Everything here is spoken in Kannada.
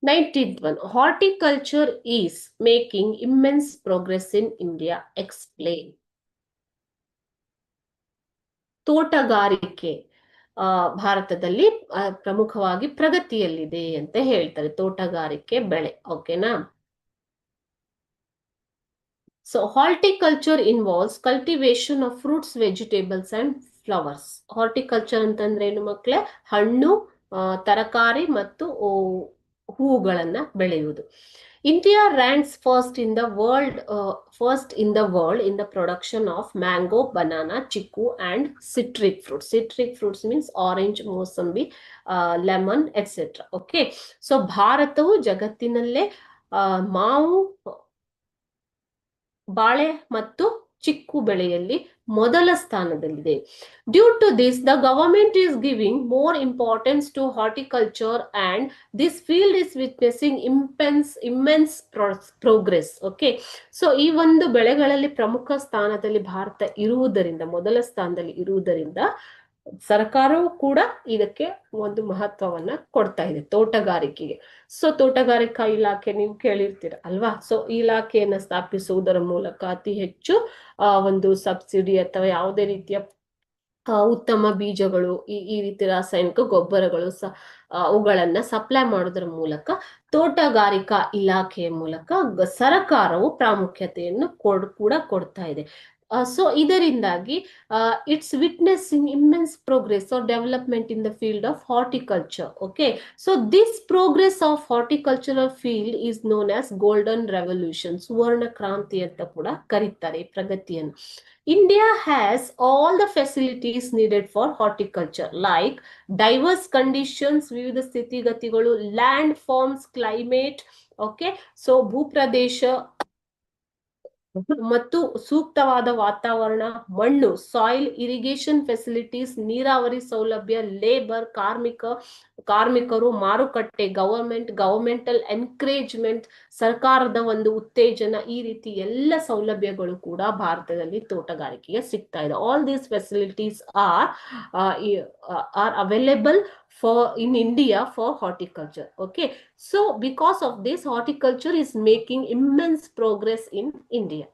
19th one, horticulture is making immense progress in India. Explain. ತೋಟಗಾರಿಕೆ ಭಾರತದಲ್ಲಿ ಪ್ರಮುಖವಾಗಿ ಪ್ರಗತಿಯಲ್ಲಿದೆ ಅಂತ ಹೇಳ್ತಾರೆ. ತೋಟಗಾರಿಕೆ ಬೆಳೆ. ಓಕೆನಾ? So horticulture involves cultivation of fruits, vegetables and flowers. Horticulture ಅಂತಂದ್ರೆ ಏನು ಮಕ್ಕಳೇ? ಹಣ್ಣು, ತರಕಾರಿ ಮತ್ತು ಹೂಗಳನ್ನ ಬೆಳೆಯುವುದು. India ranks first in the world in the production of mango, banana, chiku and citric fruits. Citric fruits means orange, mosambi, lemon, etc. Okay, so ಭಾರತವು ಜಗತ್ತಿನಲ್ಲೇ ಮಾವು, ಬಾಳೆ ಮತ್ತು ಚಿಕ್ಕು ಬೆಳೆಯಲ್ಲಿ ಮೊದಲ ಸ್ಥಾನದಲ್ಲಿದೆ. Due to this the government is giving more importance to horticulture and this field is witnessing immense progress. Okay, so ಈ ಒಂದು ಬೆಳೆಗಳಲ್ಲಿ ಪ್ರಮುಖ ಸ್ಥಾನದಲ್ಲಿ ಭಾರತ ಇರುವುದರಿಂದ, ಮೊದಲ ಸ್ಥಾನದಲ್ಲಿ ಇರುವುದರಿಂದ ಸರ್ಕಾರವು ಕೂಡ ಇದಕ್ಕೆ ಒಂದು ಮಹತ್ವವನ್ನ ಕೊಡ್ತಾ ಇದೆ, ತೋಟಗಾರಿಕೆಗೆ. ಸೊ ತೋಟಗಾರಿಕಾ ಇಲಾಖೆ ನೀವು ಕೇಳಿರ್ತೀರ ಅಲ್ವಾ? ಸೊ ಈ ಇಲಾಖೆಯನ್ನ ಸ್ಥಾಪಿಸುವುದರ ಮೂಲಕ ಅತಿ ಹೆಚ್ಚು ಒಂದು ಸಬ್ಸಿಡಿ ಅಥವಾ ಯಾವುದೇ ರೀತಿಯ ಉತ್ತಮ ಬೀಜಗಳು, ಈ ರೀತಿ ರಾಸಾಯನಿಕ ಗೊಬ್ಬರಗಳು ಅವುಗಳನ್ನ ಸಪ್ಲೈ ಮಾಡೋದ್ರ ಮೂಲಕ, ತೋಟಗಾರಿಕಾ ಇಲಾಖೆಯ ಮೂಲಕ ಸರ್ಕಾರವು ಪ್ರಾಮುಖ್ಯತೆಯನ್ನು ಕೂಡ ಕೊಡ್ತಾ ಇದೆ. ಸೊ ಇದರಿಂದಾಗಿ it's witnessing immense progress or development in the field of horticulture. Okay, so this progress of horticultural field is known as golden revolution. ಸುವರ್ಣ ಕ್ರಾಂತಿ ಅಂತ ಕೂಡ ಕರೀತಾರೆ ಈ ಪ್ರಗತಿಯನ್ನು. India has all the facilities needed for horticulture like diverse conditions, ವಿವಿಧ ಸ್ಥಿತಿಗತಿಗಳು, land forms, climate. Okay, so ಭೂಪ್ರದೇಶ ಮತ್ತು ಸೂಕ್ತವಾದ ವಾತಾವರಣ, ಮಣ್ಣು, ಸಾಯಿಲ್, ಇರಿಗೇಷನ್ ಫೆಸಿಲಿಟೀಸ್, ನೀರಾವರಿ ಸೌಲಭ್ಯ, ಲೇಬರ್, ಕಾರ್ಮಿಕರು, ಮಾರುಕಟ್ಟೆ, ಗವರ್ಮೆಂಟಲ್ ಎನ್ಕರೇಜ್ಮೆಂಟ್, ಸರ್ಕಾರದ ಒಂದು ಉತ್ತೇಜನ, ಈ ರೀತಿ ಎಲ್ಲ ಸೌಲಭ್ಯಗಳು ಕೂಡ ಭಾರತದಲ್ಲಿ ತೋಟಗಾರಿಕೆಗೆ ಸಿಗ್ತಾ ಇದೆ. All these facilities are available in India for horticulture. Okay, so because of this, horticulture is making immense progress in India.